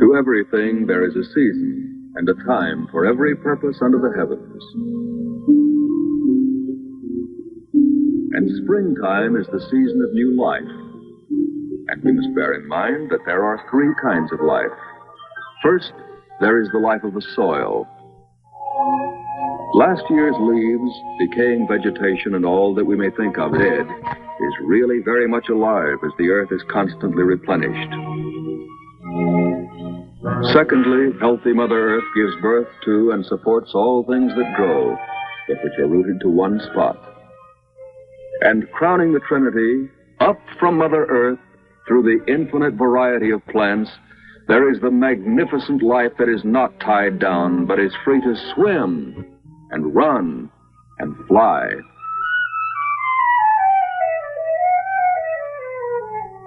To everything there is a season and a time for every purpose under the heavens. And springtime is the season of new life. And we must bear in mind that there are three kinds of life. First, there is the life of the soil. Last year's leaves, decaying vegetation, and all that we may think of dead is really very much alive as the earth is constantly replenished. Secondly, healthy Mother Earth gives birth to and supports all things that grow, but which are rooted to one spot. And crowning the Trinity, up from Mother Earth, through the infinite variety of plants, there is the magnificent life that is not tied down, but is free to swim and run and fly.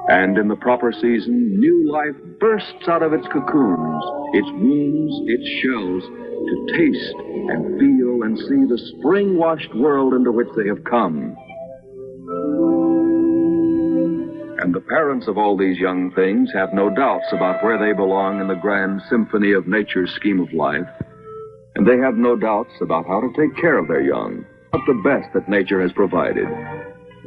And in the proper season, new life bursts out of its cocoons, its wombs, its shells, to taste and feel and see the spring-washed world into which they have come. And the parents of all these young things have no doubts about where they belong in the grand symphony of nature's scheme of life. And they have no doubts about how to take care of their young, of the best that nature has provided.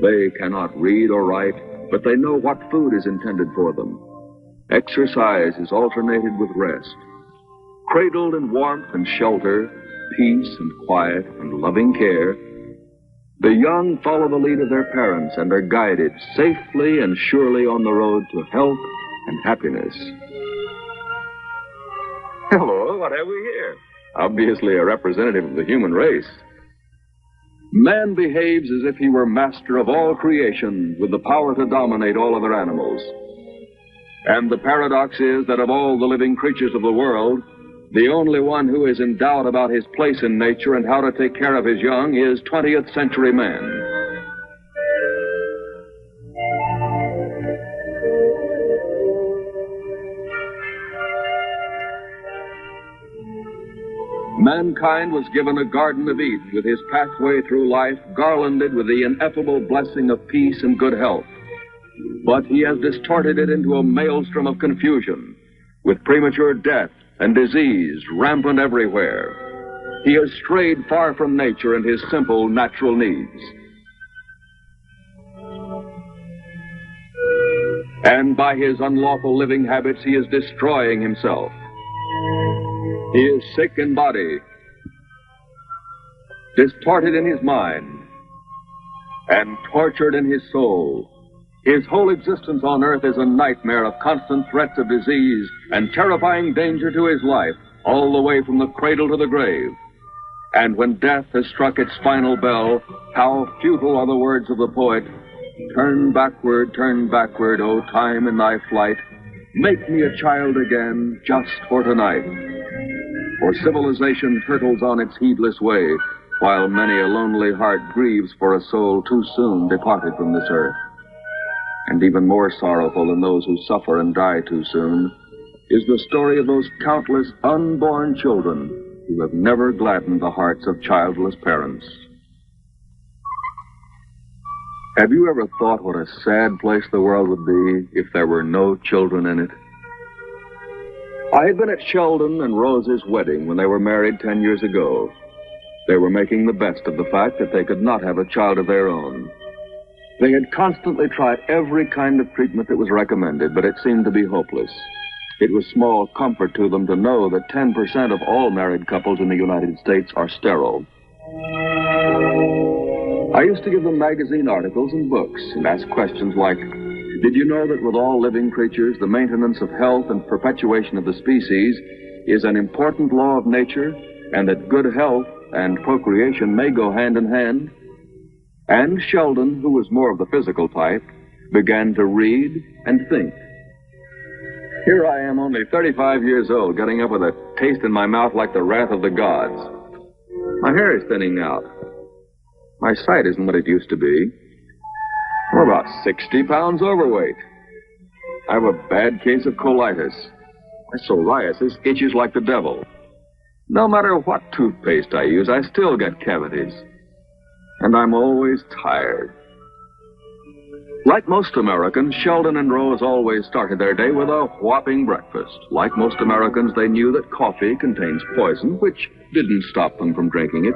They cannot read or write, but they know what food is intended for them. Exercise is alternated with rest. Cradled in warmth and shelter, peace and quiet and loving care, the young follow the lead of their parents and are guided safely and surely on the road to health and happiness. Hello, what have we here? Obviously a representative of the human race. Man behaves as if he were master of all creation, with the power to dominate all other animals. And the paradox is that of all the living creatures of the world, the only one who is in doubt about his place in nature and how to take care of his young is 20th century man. Mankind was given a Garden of Eden with his pathway through life garlanded with the ineffable blessing of peace and good health. But he has distorted it into a maelstrom of confusion, with premature death and disease rampant everywhere. He has strayed far from nature and his simple natural needs. And by his unlawful living habits, he is destroying himself. He is sick in body, distorted in his mind, and tortured in his soul. His whole existence on earth is a nightmare of constant threats of disease and terrifying danger to his life, all the way from the cradle to the grave. And when death has struck its final bell, how futile are the words of the poet, turn backward, O time in thy flight. Make me a child again, just for tonight. For civilization hurtles on its heedless way, while many a lonely heart grieves for a soul too soon departed from this earth. And even more sorrowful than those who suffer and die too soon is the story of those countless unborn children who have never gladdened the hearts of childless parents. Have you ever thought what a sad place the world would be if there were no children in it? I had been at Sheldon and Rose's wedding when they were married 10 years ago. They were making the best of the fact that they could not have a child of their own. They had constantly tried every kind of treatment that was recommended, but it seemed to be hopeless. It was small comfort to them to know that 10% of all married couples in the United States are sterile. I used to give them magazine articles and books and ask questions like, did you know that with all living creatures, the maintenance of health and perpetuation of the species is an important law of nature, and that good health and procreation may go hand in hand? And Sheldon, who was more of the physical type, began to read and think. Here I am, only 35 years old, getting up with a taste in my mouth like the wrath of the gods. My hair is thinning out. My sight isn't what it used to be. I'm about 60 pounds overweight. I have a bad case of colitis. My psoriasis itches like the devil. No matter what toothpaste I use, I still get cavities. And I'm always tired. Like most Americans, Sheldon and Rose always started their day with a whopping breakfast. Like most Americans, they knew that coffee contains poison, which didn't stop them from drinking it.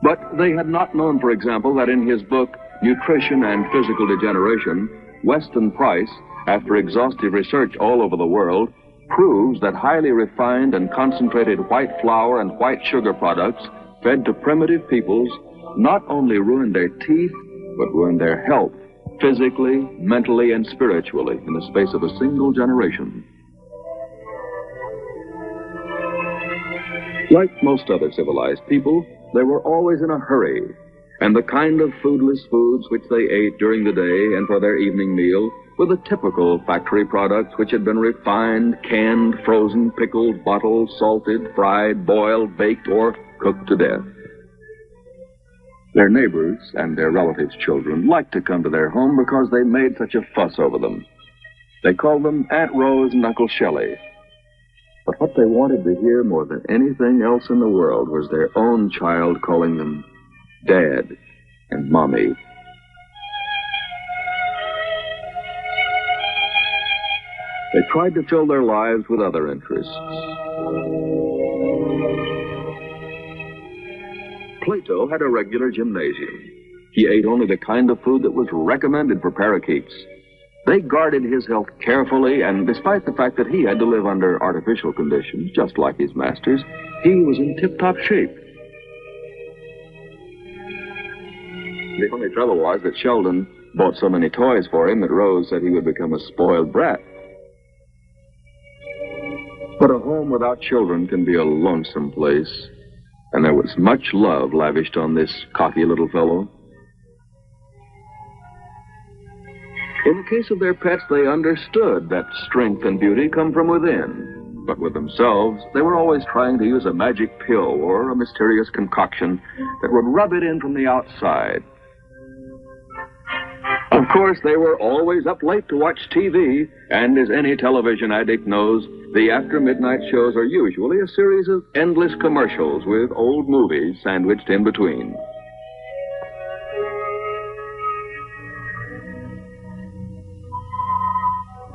But they had not known, for example, that in his book, Nutrition and Physical Degeneration, Weston Price, after exhaustive research all over the world, proves that highly refined and concentrated white flour and white sugar products fed to primitive peoples not only ruined their teeth, but ruined their health, physically, mentally, and spiritually, in the space of a single generation. Like most other civilized people, they were always in a hurry, and the kind of foodless foods which they ate during the day and for their evening meal were the typical factory products which had been refined, canned, frozen, pickled, bottled, salted, fried, boiled, baked, or cooked to death. Their neighbors and their relatives' children liked to come to their home because they made such a fuss over them. They called them Aunt Rose and Uncle Shelley. But what they wanted to hear more than anything else in the world was their own child calling them Dad and Mommy. They tried to fill their lives with other interests. Plato had a regular gymnasium. He ate only the kind of food that was recommended for parakeets. They guarded his health carefully, and despite the fact that he had to live under artificial conditions, just like his masters, he was in tip-top shape. The only trouble was that Sheldon bought so many toys for him that Rose said he would become a spoiled brat. But a home without children can be a lonesome place, and there was much love lavished on this cocky little fellow. In the case of their pets, they understood that strength and beauty come from within. But with themselves, they were always trying to use a magic pill or a mysterious concoction that would rub it in from the outside. Of course, they were always up late to watch TV, and as any television addict knows, the after-midnight shows are usually a series of endless commercials with old movies sandwiched in between.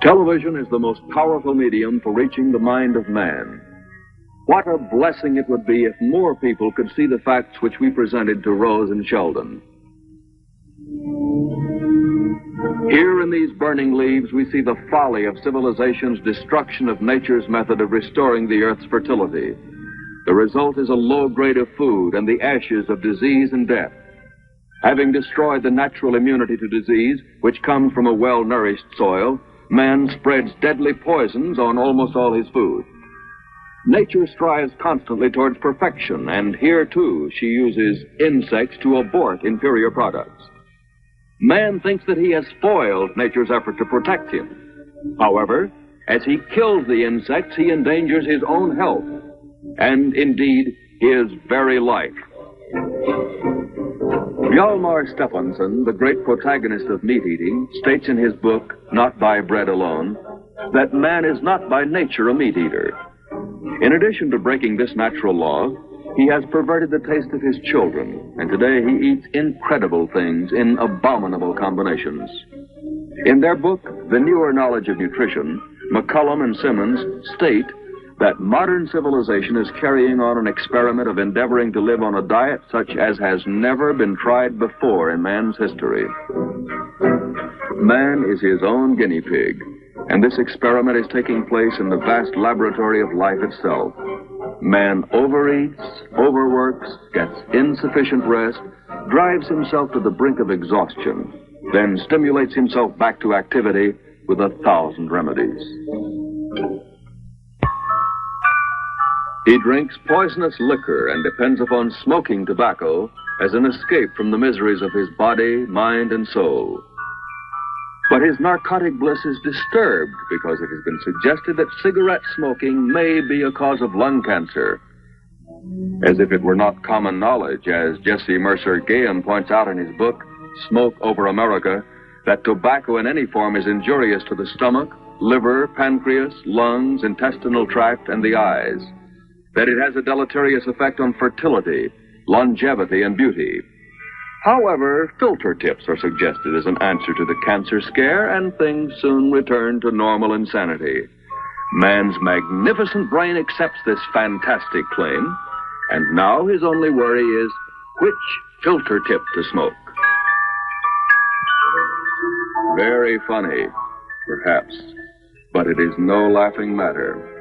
Television is the most powerful medium for reaching the mind of man. What a blessing it would be if more people could see the facts which we presented to Rose and Sheldon. Here in these burning leaves, we see the folly of civilization's destruction of nature's method of restoring the earth's fertility. The result is a low grade of food and the ashes of disease and death. Having destroyed the natural immunity to disease, which comes from a well-nourished soil, man spreads deadly poisons on almost all his food. Nature strives constantly towards perfection, and here, too, she uses insects to abort inferior products. Man thinks that he has spoiled nature's effort to protect him. However, as he kills the insects, he endangers his own health, and indeed, his very life. Hjalmar Stefansson, the great protagonist of meat eating, states in his book, Not by Bread Alone, that man is not by nature a meat eater. In addition to breaking this natural law, he has perverted the taste of his children, and today he eats incredible things in abominable combinations. In their book, The Newer Knowledge of Nutrition, McCullum and Simmons state that modern civilization is carrying on an experiment of endeavoring to live on a diet such as has never been tried before in man's history. Man is his own guinea pig, and this experiment is taking place in the vast laboratory of life itself. Man overeats, overworks, gets insufficient rest, drives himself to the brink of exhaustion, then stimulates himself back to activity with 1,000 remedies. He drinks poisonous liquor and depends upon smoking tobacco as an escape from the miseries of his body, mind, and soul. But his narcotic bliss is disturbed because it has been suggested that cigarette smoking may be a cause of lung cancer. As if it were not common knowledge, as Jesse Mercer Gaham points out in his book, Smoke Over America, that tobacco in any form is injurious to the stomach, liver, pancreas, lungs, intestinal tract, and the eyes. That it has a deleterious effect on fertility, longevity, and beauty. However, filter tips are suggested as an answer to the cancer scare, and things soon return to normal insanity. Man's magnificent brain accepts this fantastic claim, and now his only worry is which filter tip to smoke. Very funny, perhaps, but it is no laughing matter.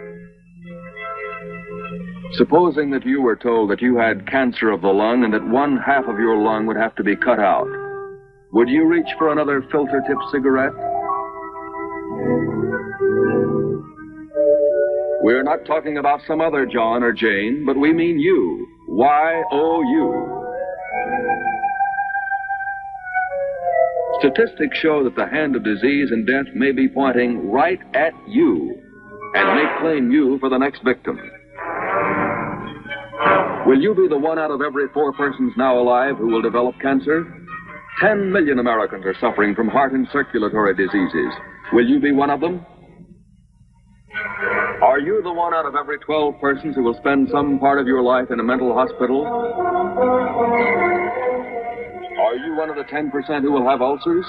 Supposing that you were told that you had cancer of the lung and that one half of your lung would have to be cut out, would you reach for another filter-tip cigarette? We're not talking about some other John or Jane, but we mean you. Y-O-U. Statistics show that the hand of disease and death may be pointing right at you and may claim you for the next victim. Will you be the one out of every 4 persons now alive who will develop cancer? 10 million Americans are suffering from heart and circulatory diseases. Will you be one of them? Are you the one out of every 12 persons who will spend some part of your life in a mental hospital? Are you one of the 10% who will have ulcers?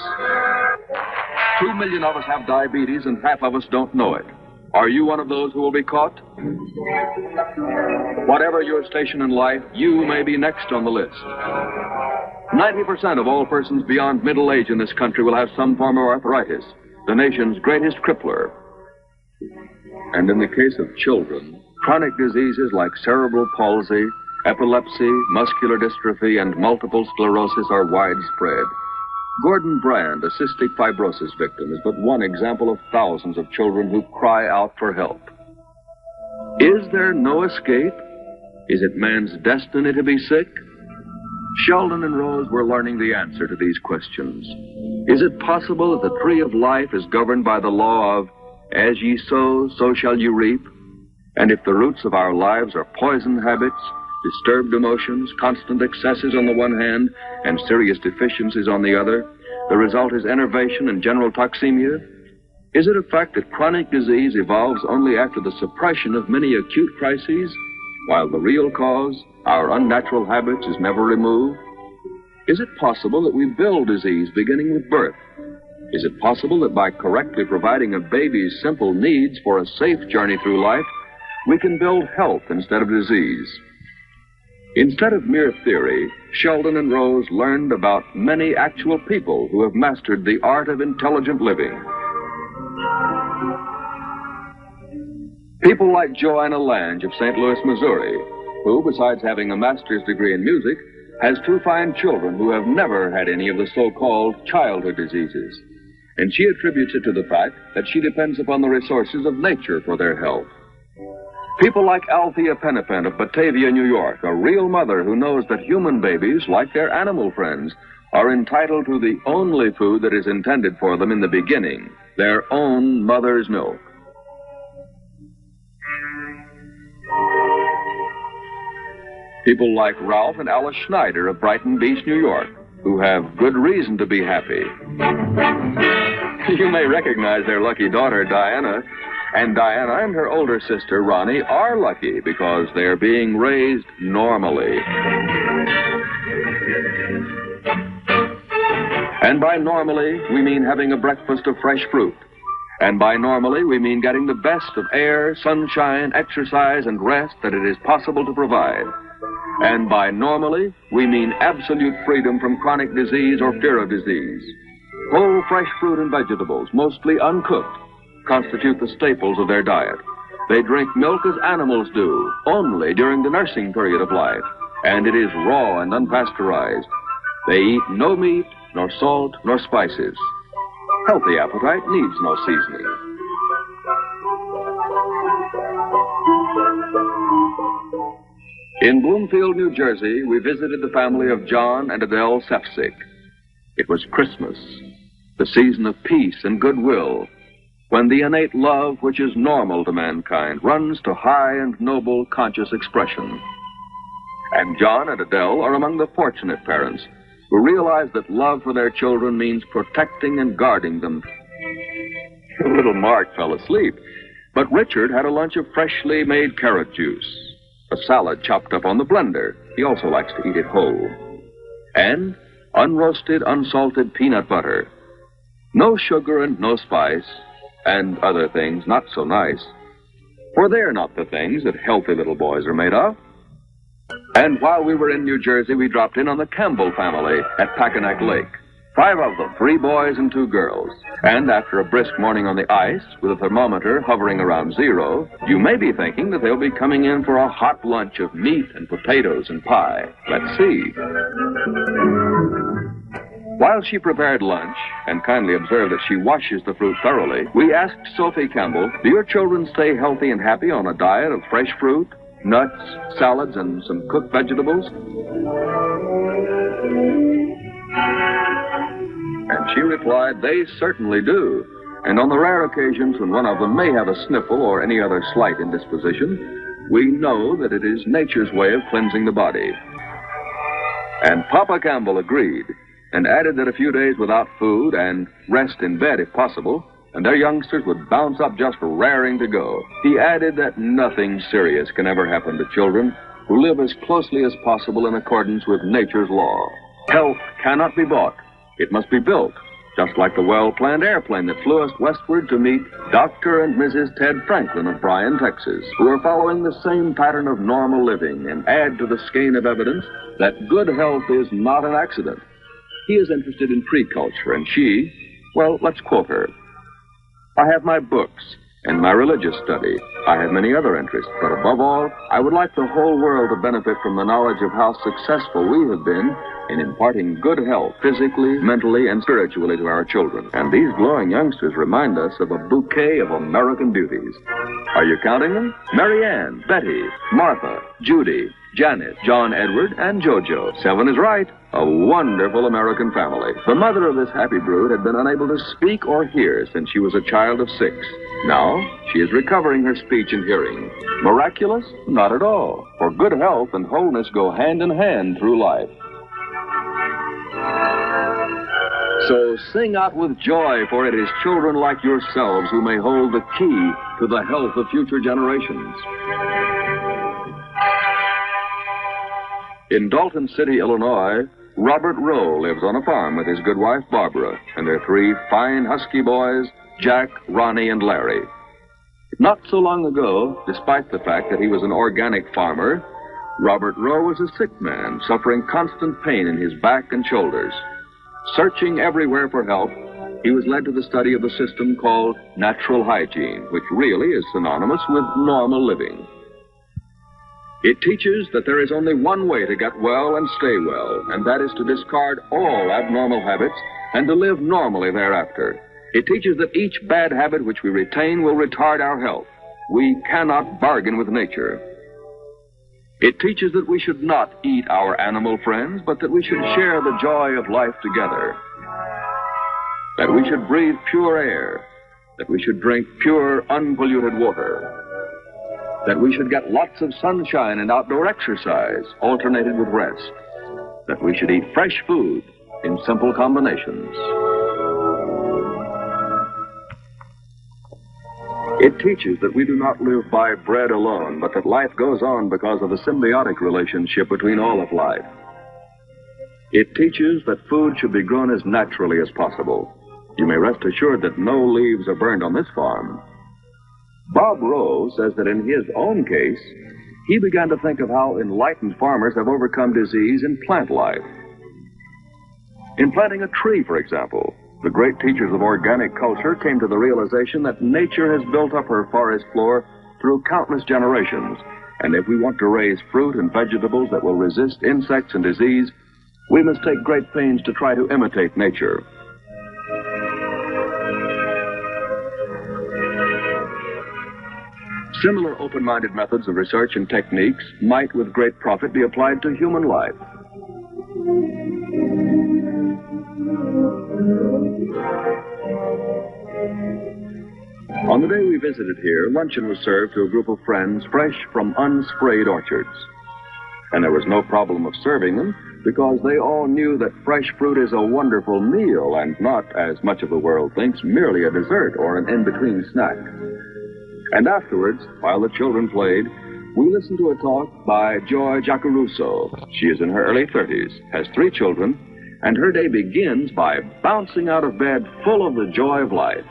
2 million of us have diabetes and half of us don't know it. Are you one of those who will be caught? Whatever your station in life, you may be next on the list. 90% of all persons beyond middle age in this country will have some form of arthritis, the nation's greatest crippler. And in the case of children, chronic diseases like cerebral palsy, epilepsy, muscular dystrophy, and multiple sclerosis are widespread. Gordon Brand, a cystic fibrosis victim, is but one example of thousands of children who cry out for help. Is there no escape? Is it man's destiny to be sick? Sheldon and Rose were learning the answer to these questions. Is it possible that the tree of life is governed by the law of, as ye sow, so shall you reap? And if the roots of our lives are poison habits, disturbed emotions, constant excesses on the one hand, and serious deficiencies on the other, the result is enervation and general toxemia? Is it a fact that chronic disease evolves only after the suppression of many acute crises, while the real cause, our unnatural habits, is never removed? Is it possible that we build disease beginning with birth? Is it possible that by correctly providing a baby's simple needs for a safe journey through life, we can build health instead of disease? Instead of mere theory, Sheldon and Rose learned about many actual people who have mastered the art of intelligent living. People like Joanna Lange of St. Louis, Missouri, who, besides having a master's degree in music, has 2 fine children who have never had any of the so-called childhood diseases. And she attributes it to the fact that she depends upon the resources of nature for their health. People like Althea Pennipen of Batavia, New York, a real mother who knows that human babies, like their animal friends, are entitled to the only food that is intended for them in the beginning, their own mother's milk. People like Ralph and Alice Schneider of Brighton Beach, New York, who have good reason to be happy. You may recognize their lucky daughter, Diana. And Diana and her older sister, Ronnie, are lucky because they are being raised normally. And by normally, we mean having a breakfast of fresh fruit, And by normally, we mean getting the best of air, sunshine, exercise, and rest that it is possible to provide. And by normally, we mean absolute freedom from chronic disease or fear of disease. Whole fresh fruit and vegetables, mostly uncooked, constitute the staples of their diet. They drink milk as animals do, only during the nursing period of life, and it is raw and unpasteurized. They eat no meat, nor salt, nor spices. Healthy appetite needs no seasoning. In Bloomfield, New Jersey, we visited the family of John and Adele Sepsic. It was Christmas, the season of peace and goodwill, when the innate love which is normal to mankind runs to high and noble conscious expression. And John and Adele are among the fortunate parents who realize that love for their children means protecting and guarding them. Little Mark fell asleep, but Richard had a lunch of freshly made carrot juice, a salad chopped up on the blender. He also likes to eat it whole. And unroasted, unsalted peanut butter. No sugar and no spice, and other things not so nice. For they're not the things that healthy little boys are made of. And while we were in New Jersey, we dropped in on the Campbell family at Packanack Lake. 5 of them, 3 boys and 2 girls. And after a brisk morning on the ice, with a thermometer hovering around 0, you may be thinking that they'll be coming in for a hot lunch of meat and potatoes and pie. Let's see. While she prepared lunch, and kindly observed that she washes the fruit thoroughly, we asked Sophie Campbell, do your children stay healthy and happy on a diet of fresh fruit, nuts, salads, and some cooked vegetables? And she replied, they certainly do. And on the rare occasions when one of them may have a sniffle or any other slight indisposition, we know that it is nature's way of cleansing the body. And Papa Campbell agreed, and added that a few days without food and rest in bed if possible, and their youngsters would bounce up just raring to go. He added that nothing serious can ever happen to children who live as closely as possible in accordance with nature's law. Health cannot be bought. It must be built, just like the well-planned airplane that flew us westward to meet Dr. and Mrs. Ted Franklin of Bryan, Texas, who are following the same pattern of normal living and add to the skein of evidence that good health is not an accident. He is interested in tree-culture, and she, well, let's quote her. I have my books and my religious study. I have many other interests, but above all, I would like the whole world to benefit from the knowledge of how successful we have been in imparting good health physically, mentally, and spiritually to our children. And these glowing youngsters remind us of a bouquet of American beauties. Are you counting them? Mary Ann, Betty, Martha, Judy, Janet, John Edward, and Jojo. 7 is right. A wonderful American family. The mother of this happy brood had been unable to speak or hear since she was a child of 6. Now, she is recovering her speech and hearing. Miraculous? Not at all. For good health and wholeness go hand in hand through life. So sing out with joy, for it is children like yourselves who may hold the key to the health of future generations. In Dalton City, Illinois, Robert Rowe lives on a farm with his good wife, Barbara, and their 3 fine husky boys, Jack, Ronnie, and Larry. Not so long ago, despite the fact that he was an organic farmer, Robert Rowe was a sick man, suffering constant pain in his back and shoulders. Searching everywhere for help, he was led to the study of a system called natural hygiene, which really is synonymous with normal living. It teaches that there is only one way to get well and stay well, and that is to discard all abnormal habits and to live normally thereafter. It teaches that each bad habit which we retain will retard our health. We cannot bargain with nature. It teaches that we should not eat our animal friends, but that we should share the joy of life together. That we should breathe pure air. That we should drink pure, unpolluted water. That we should get lots of sunshine and outdoor exercise, alternated with rest. That we should eat fresh food in simple combinations. It teaches that we do not live by bread alone, but that life goes on because of a symbiotic relationship between all of life. It teaches that food should be grown as naturally as possible. You may rest assured that no leaves are burned on this farm. Bob Rowe says that in his own case, he began to think of how enlightened farmers have overcome disease in plant life. In planting a tree, for example, the great teachers of organic culture came to the realization that nature has built up her forest floor through countless generations, and if we want to raise fruit and vegetables that will resist insects and disease, we must take great pains to try to imitate nature. Similar open-minded methods of research and techniques might with great profit be applied to human life. On the day we visited here, luncheon was served to a group of friends fresh from unsprayed orchards. And there was no problem of serving them because they all knew that fresh fruit is a wonderful meal and not, as much of the world thinks, merely a dessert or an in-between snack. And afterwards, while the children played, we listened to a talk by Joy Giacaruso. She is in her early 30s, has 3 children, and her day begins by bouncing out of bed full of the joy of life.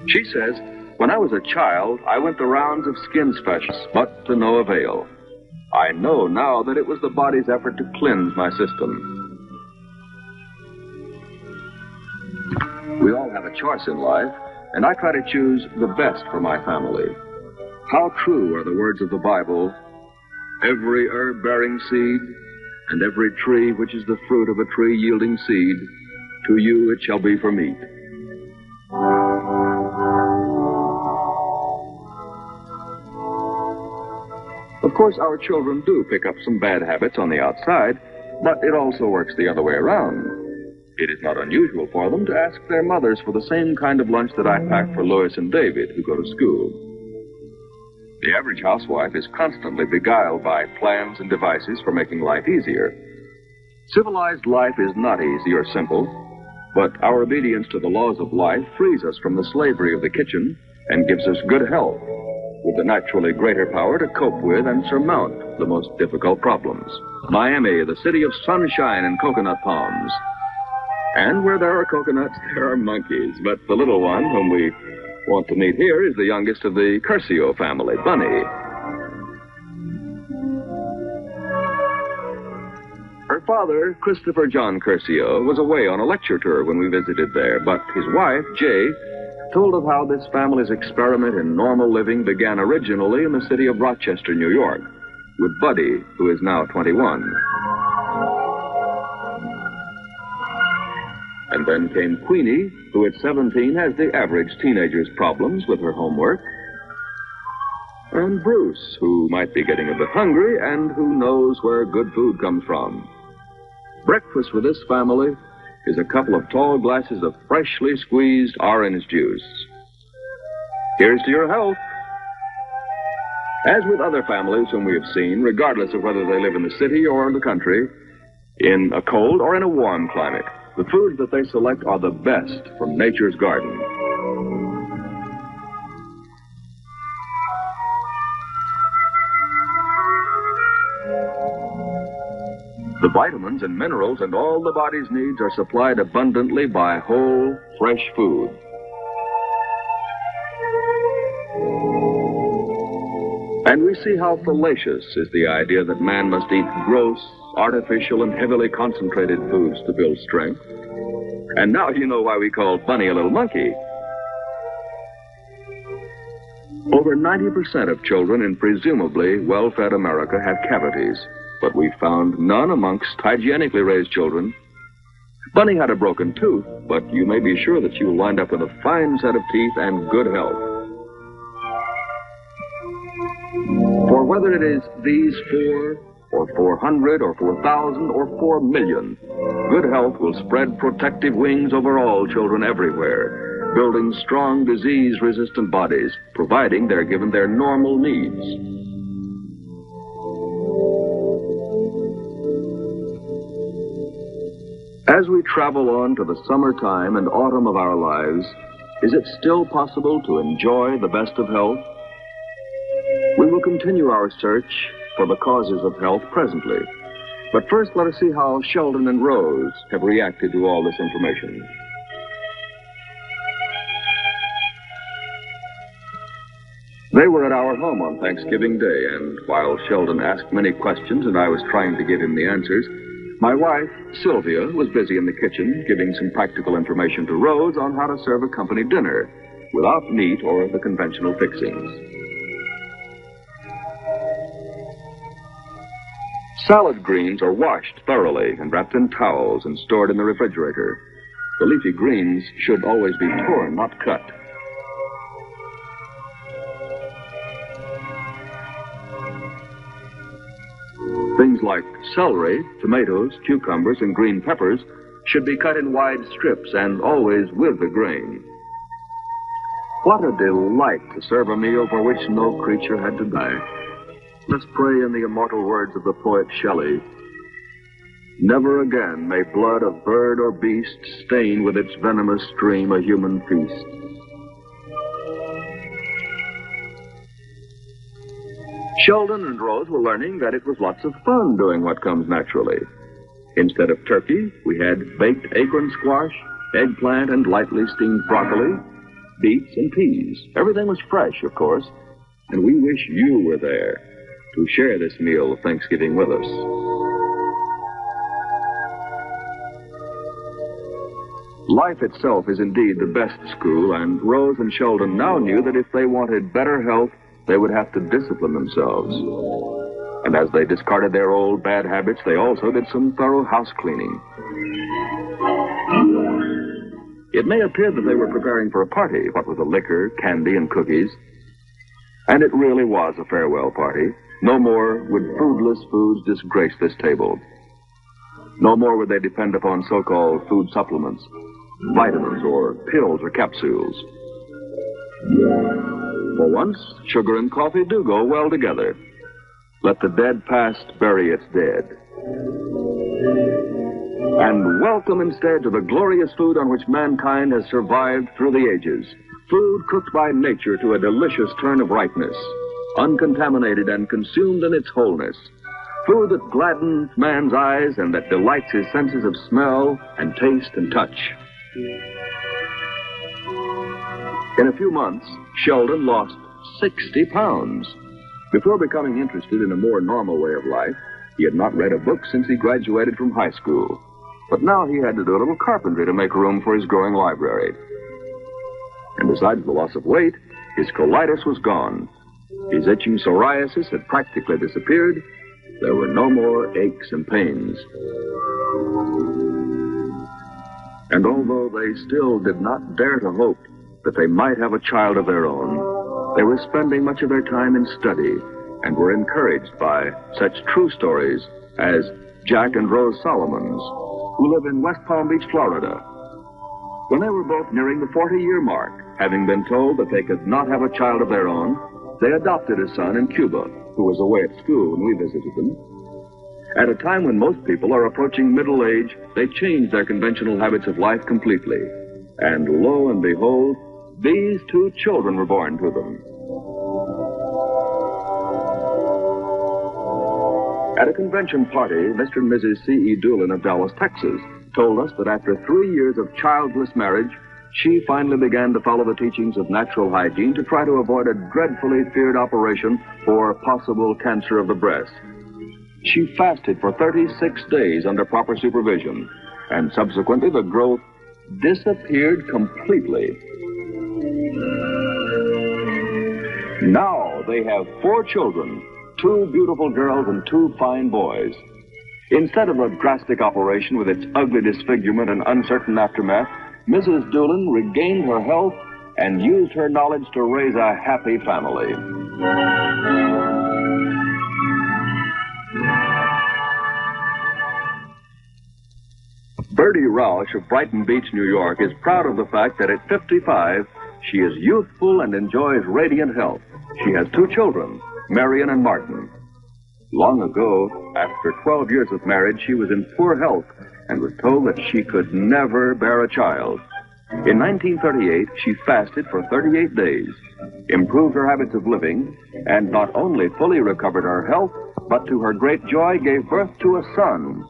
She says, "When I was a child, I went the rounds of skin specialists, but to no avail. I know now that it was the body's effort to cleanse my system." We all have a choice in life, and I try to choose the best for my family. How true are the words of the Bible, "Every herb bearing seed, and every tree which is the fruit of a tree yielding seed, to you it shall be for meat." Of course, our children do pick up some bad habits on the outside, but it also works the other way around. It is not unusual for them to ask their mothers for the same kind of lunch that I pack for Lois and David, who go to school. The average housewife is constantly beguiled by plans and devices for making life easier. Civilized life is not easy or simple, but our obedience to the laws of life frees us from the slavery of the kitchen and gives us good health, with the naturally greater power to cope with and surmount the most difficult problems. Miami, the city of sunshine and coconut palms. And where there are coconuts, there are monkeys. But the little one whom we want to meet here is the youngest of the Curcio family, Bunny. Her father, Christopher John Curcio, was away on a lecture tour when we visited there, but his wife, Jay, told of how this family's experiment in normal living began originally in the city of Rochester, New York, with Buddy, who is now 21. And then came Queenie, who at 17 has the average teenager's problems with her homework. And Bruce, who might be getting a bit hungry and who knows where good food comes from. Breakfast for this family is a couple of tall glasses of freshly squeezed orange juice. Here's to your health. As with other families whom we have seen, regardless of whether they live in the city or in the country, in a cold or in a warm climate, the foods that they select are the best from nature's garden. The vitamins and minerals and all the body's needs are supplied abundantly by whole, fresh food. And we see how fallacious is the idea that man must eat gross, artificial, and heavily concentrated foods to build strength. And now you know why we call Bunny a little monkey. Over 90% of children in presumably well-fed America have cavities, but we found none amongst hygienically raised children. Bunny had a broken tooth, but you may be sure that she will wind up with a fine set of teeth and good health. For whether it is these 4, or 400, or 4,000, or 4 million, good health will spread protective wings over all children everywhere, building strong, disease-resistant bodies, providing they're given their normal needs. As we travel on to the summertime and autumn of our lives, is it still possible to enjoy the best of health? We will continue our search for the causes of health presently, But first, let us see how Sheldon and Rose have reacted to all this information. They were at our home on Thanksgiving Day, and while Sheldon asked many questions and I was trying to give him the answers, my wife, Sylvia, was busy in the kitchen giving some practical information to Rose on how to serve a company dinner without meat or the conventional fixings. Salad greens are washed thoroughly and wrapped in towels and stored in the refrigerator. The leafy greens should always be torn, not cut. Things like celery, tomatoes, cucumbers, and green peppers should be cut in wide strips and always with the grain. What a delight to serve a meal for which no creature had to die. Let's pray in the immortal words of the poet Shelley. Never again may blood of bird or beast stain with its venomous stream a human feast. Sheldon and Rose were learning that it was lots of fun doing what comes naturally. Instead of turkey, we had baked acorn squash, eggplant, and lightly steamed broccoli, beets, and peas. Everything was fresh, of course, and we wish you were there to share this meal of Thanksgiving with us. Life itself is indeed the best school, and Rose and Sheldon now knew that if they wanted better health, they would have to discipline themselves. And as they discarded their old bad habits, they also did some thorough house cleaning. It may appear that they were preparing for a party, what with the liquor, candy, and cookies. And it really was a farewell party. No more would foodless foods disgrace this table. No more would they depend upon so-called food supplements, vitamins, or pills or capsules. For once, sugar and coffee do go well together. Let the dead past bury its dead. And welcome instead to the glorious food on which mankind has survived through the ages. Food cooked by nature to a delicious turn of ripeness, uncontaminated and consumed in its wholeness. Food that gladdens man's eyes and that delights his senses of smell and taste and touch. In a few months, Sheldon lost 60 pounds. Before becoming interested in a more normal way of life, he had not read a book since he graduated from high school. But now he had to do a little carpentry to make room for his growing library. And besides the loss of weight, his colitis was gone. His itching psoriasis had practically disappeared. There were no more aches and pains. And although they still did not dare to hope that they might have a child of their own, they were spending much of their time in study and were encouraged by such true stories as Jack and Rose Solomons, who live in West Palm Beach, Florida. When they were both nearing the 40-year mark, having been told that they could not have a child of their own, they adopted a son in Cuba, who was away at school when we visited them. At a time when most people are approaching middle age, they changed their conventional habits of life completely. And lo and behold, these two children were born to them. At a convention party, Mr. and Mrs. C.E. Doolin of Dallas, Texas, told us that after 3 years of childless marriage, she finally began to follow the teachings of natural hygiene to try to avoid a dreadfully feared operation for possible cancer of the breast. She fasted for 36 days under proper supervision, and subsequently the growth disappeared completely. Now they have 4 children, 2 beautiful girls and 2 fine boys. Instead of a drastic operation with its ugly disfigurement and uncertain aftermath, Mrs. Doolin regained her health and used her knowledge to raise a happy family. Bertie Rausch of Brighton Beach, New York, is proud of the fact that at 55, she is youthful and enjoys radiant health. She has 2 children, Marion and Martin. Long ago, after 12 years of marriage, she was in poor health and was told that she could never bear a child. In 1938, she fasted for 38 days, improved her habits of living, and not only fully recovered her health, but to her great joy gave birth to a son.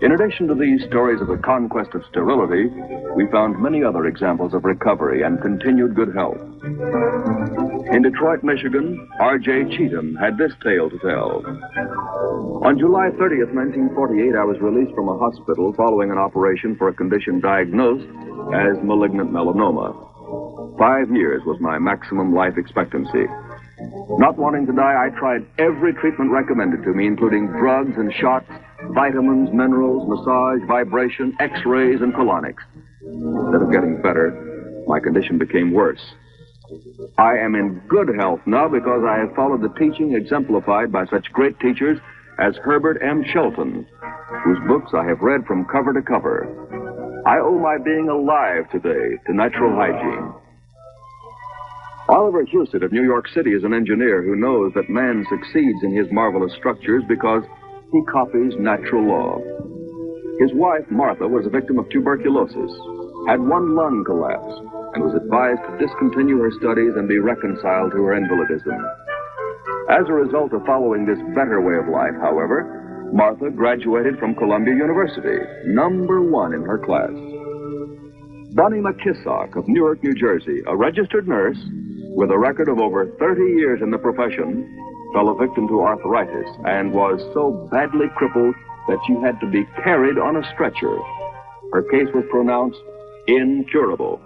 In addition to these stories of the conquest of sterility, we found many other examples of recovery and continued good health. In Detroit, Michigan, R.J. Cheatham had this tale to tell. On July 30th, 1948, I was released from a hospital following an operation for a condition diagnosed as malignant melanoma. 5 years was my maximum life expectancy. Not wanting to die, I tried every treatment recommended to me, including drugs and shots, vitamins, minerals, massage, vibration, x-rays, and colonics. Instead of getting better, my condition became worse. I am in good health now because I have followed the teaching exemplified by such great teachers as Herbert M. Shelton, whose books I have read from cover to cover. I owe my being alive today to natural hygiene. Oliver Husett of New York City is an engineer who knows that man succeeds in his marvelous structures because he copies natural law. His wife, Martha, was a victim of tuberculosis, had one lung collapse, and was advised to discontinue her studies and be reconciled to her invalidism. As a result of following this better way of life, however, Martha graduated from Columbia University, #1 in her class. Bonnie McKissock of Newark, New Jersey, a registered nurse with a record of over 30 years in the profession, fell a victim to arthritis and was so badly crippled that she had to be carried on a stretcher. Her case was pronounced incurable.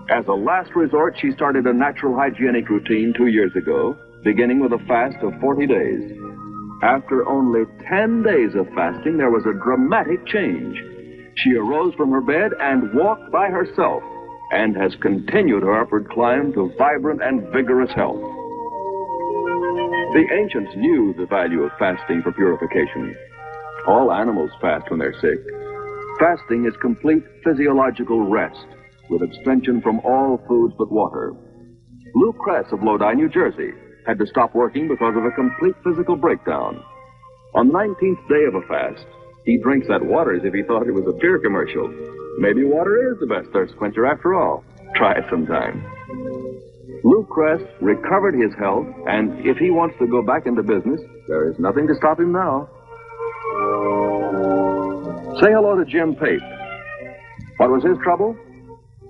As a last resort, she started a natural hygienic routine 2 years ago, beginning with a fast of 40 days. After only 10 days of fasting, there was a dramatic change. She arose from her bed and walked by herself, and has continued her upward climb to vibrant and vigorous health. The ancients knew the value of fasting for purification. All animals fast when they're sick. Fasting is complete physiological rest, with abstention from all foods but water. Lou Kress of Lodi, New Jersey, had to stop working because of a complete physical breakdown. On the 19th day of a fast, he drinks that water as if he thought it was a beer commercial. Maybe water is the best thirst quencher after all. Try it sometime. Lou Kress recovered his health, and if he wants to go back into business, there is nothing to stop him now. Say hello to Jim Pape. What was his trouble?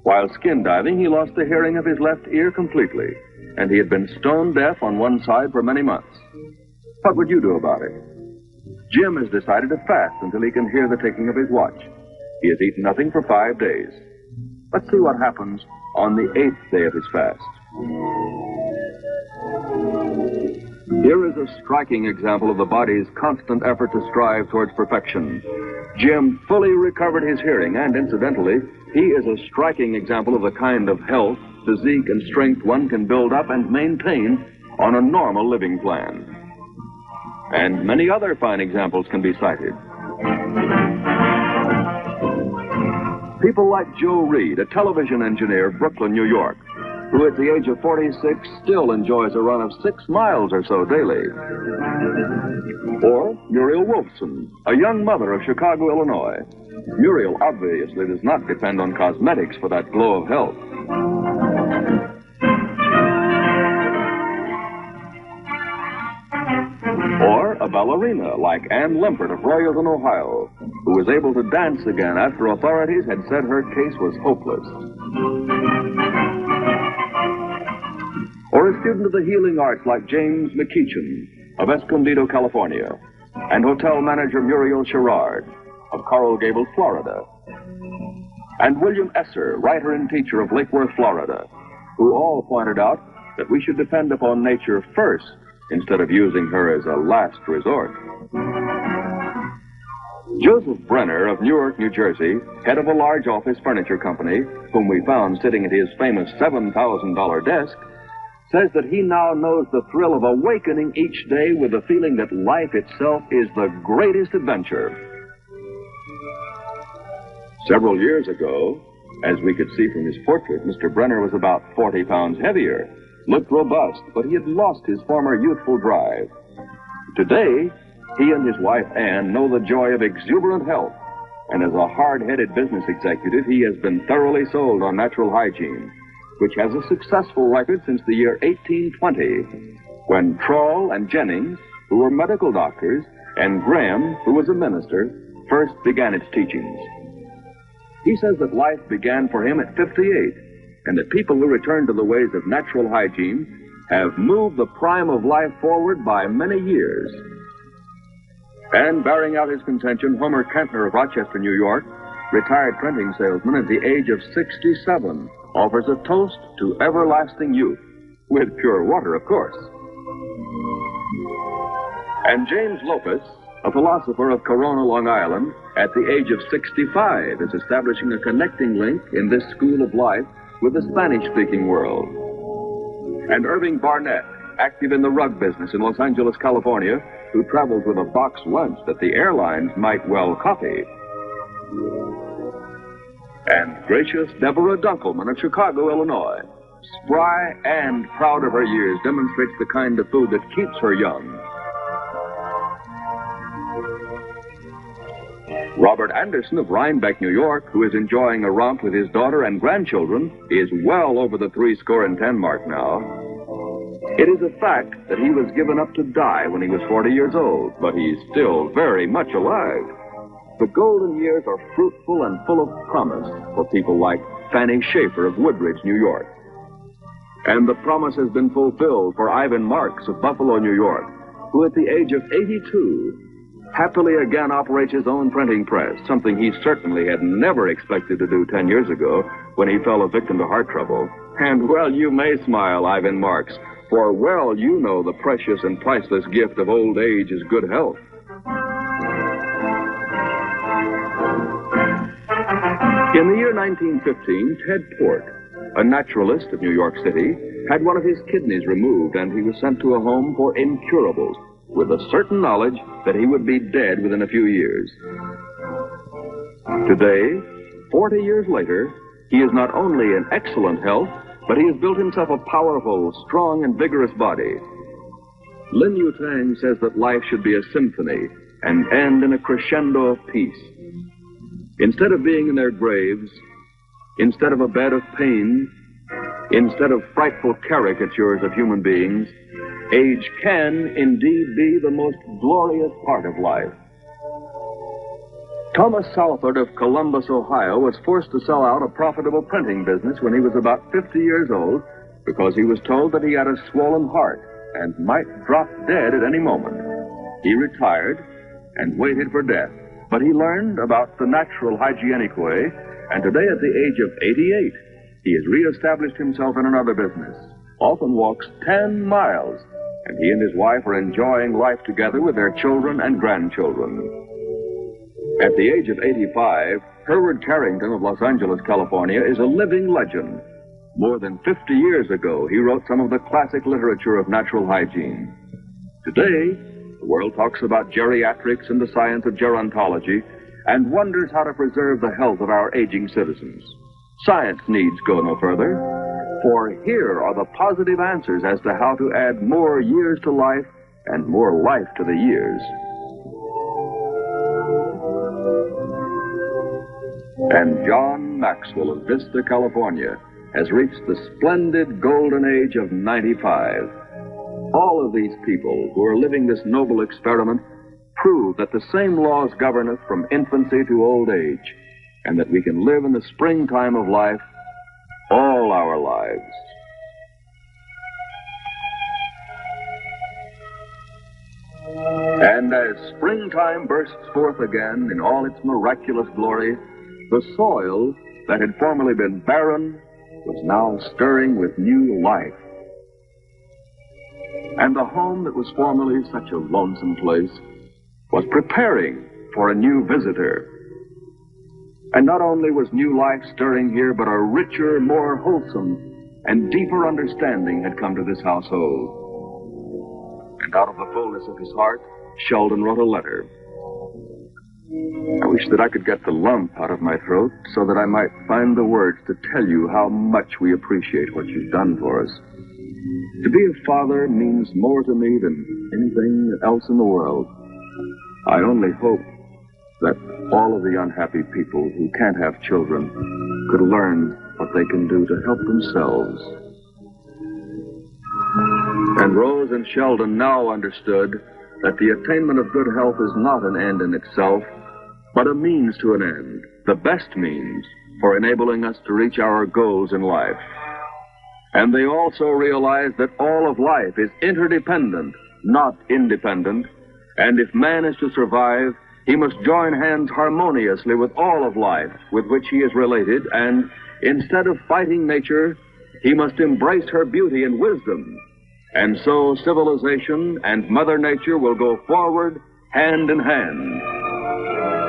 While skin diving, he lost the hearing of his left ear completely, and he had been stone deaf on one side for many months. What would you do about it? Jim has decided to fast until he can hear the ticking of his watch. He has eaten nothing for 5 days. Let's see what happens on the 8th day of his fast. Here is a striking example of the body's constant effort to strive towards perfection. Jim fully recovered his hearing, and incidentally, he is a striking example of the kind of health, physique, and strength one can build up and maintain on a normal living plan. And many other fine examples can be cited. People like Joe Reed, a television engineer of Brooklyn, New York, who at the age of 46 still enjoys a run of 6 miles or so daily. Or Muriel Wolfson, a young mother of Chicago, Illinois. Muriel obviously does not depend on cosmetics for that glow of health. Or a ballerina like Ann Limpert of Royalton, Ohio, who was able to dance again after authorities had said her case was hopeless. Or a student of the healing arts like James McKeechan of Escondido, California, and hotel manager Muriel Sherrard of Coral Gables, Florida, and William Esser, writer and teacher of Lake Worth, Florida, who all pointed out that we should depend upon nature first instead of using her as a last resort. Joseph Brenner of Newark, New Jersey, head of a large office furniture company, whom we found sitting at his famous $7,000 desk, says that he now knows the thrill of awakening each day with the feeling that life itself is the greatest adventure. Several years ago, as we could see from his portrait, Mr. Brenner was about 40 pounds heavier, looked robust, but he had lost his former youthful drive. Today, he and his wife, Ann, know the joy of exuberant health, and as a hard-headed business executive, he has been thoroughly sold on natural hygiene, which has a successful record since the year 1820, when Trop and Jennings, who were medical doctors, and Graham, who was a minister, first began its teachings. He says that life began for him at 58, and that people who return to the ways of natural hygiene have moved the prime of life forward by many years. And bearing out his contention, Homer Kentner of Rochester, New York, retired printing salesman at the age of 67, offers a toast to everlasting youth, with pure water, of course. And James Lopez, a philosopher of Corona, Long Island, at the age of 65, is establishing a connecting link in this school of life with the Spanish-speaking world. And Irving Barnett, active in the rug business in Los Angeles, California, who travels with a box lunch that the airlines might well copy. And gracious Deborah Dunkelman of Chicago, Illinois, spry and proud of her years, demonstrates the kind of food that keeps her young. Robert Anderson of Rhinebeck, New York, who is enjoying a romp with his daughter and grandchildren, is well over the 70 mark now. It is a fact that he was given up to die when he was 40 years old, but he's still very much alive. The golden years are fruitful and full of promise for people like Fanny Schaefer of Woodridge, New York. And the promise has been fulfilled for Ivan Marks of Buffalo, New York, who at the age of 82 happily again operates his own printing press, something he certainly had never expected to do 10 years ago when he fell a victim to heart trouble. And, well, you may smile, Ivan Marks, for well you know the precious and priceless gift of old age is good health. In the year 1915, Ted Port, a naturalist of New York City, had one of his kidneys removed, and he was sent to a home for incurables, with a certain knowledge that he would be dead within a few years. Today, 40 years later, he is not only in excellent health, but he has built himself a powerful, strong, and vigorous body. Lin Yutang says that life should be a symphony and end in a crescendo of peace. Instead of being in their graves, instead of a bed of pain, instead of frightful caricatures of human beings, age can indeed be the most glorious part of life. Thomas Southard of Columbus, Ohio, was forced to sell out a profitable printing business when he was about 50 years old because he was told that he had a swollen heart and might drop dead at any moment. He retired and waited for death, but he learned about the natural hygienic way, and today at the age of 88, he has reestablished himself in another business, often walks 10 miles, and he and his wife are enjoying life together with their children and grandchildren. At the age of 85, Hereward Carrington of Los Angeles, California, is a living legend. More than 50 years ago, he wrote some of the classic literature of natural hygiene. Today, the world talks about geriatrics and the science of gerontology and wonders how to preserve the health of our aging citizens. Science needs go no further, for here are the positive answers as to how to add more years to life and more life to the years. And John Maxwell of Vista, California, has reached the splendid golden age of 95. All of these people who are living this noble experiment prove that the same laws govern us from infancy to old age, and that we can live in the springtime of life all our lives. And as springtime bursts forth again in all its miraculous glory, the soil that had formerly been barren was now stirring with new life. And the home that was formerly such a lonesome place was preparing for a new visitor. And not only was new life stirring here, but a richer, more wholesome, and deeper understanding had come to this household. And out of the fullness of his heart, Sheldon wrote a letter. I wish that I could get the lump out of my throat so that I might find the words to tell you how much we appreciate what you've done for us. To be a father means more to me than anything else in the world. I only hope that all of the unhappy people who can't have children could learn what they can do to help themselves. And Rose and Sheldon now understood that the attainment of good health is not an end in itself, but a means to an end, the best means for enabling us to reach our goals in life. And they also realize that all of life is interdependent, not independent, and if man is to survive, he must join hands harmoniously with all of life with which he is related, and instead of fighting nature, he must embrace her beauty and wisdom. And so civilization and Mother Nature will go forward hand in hand.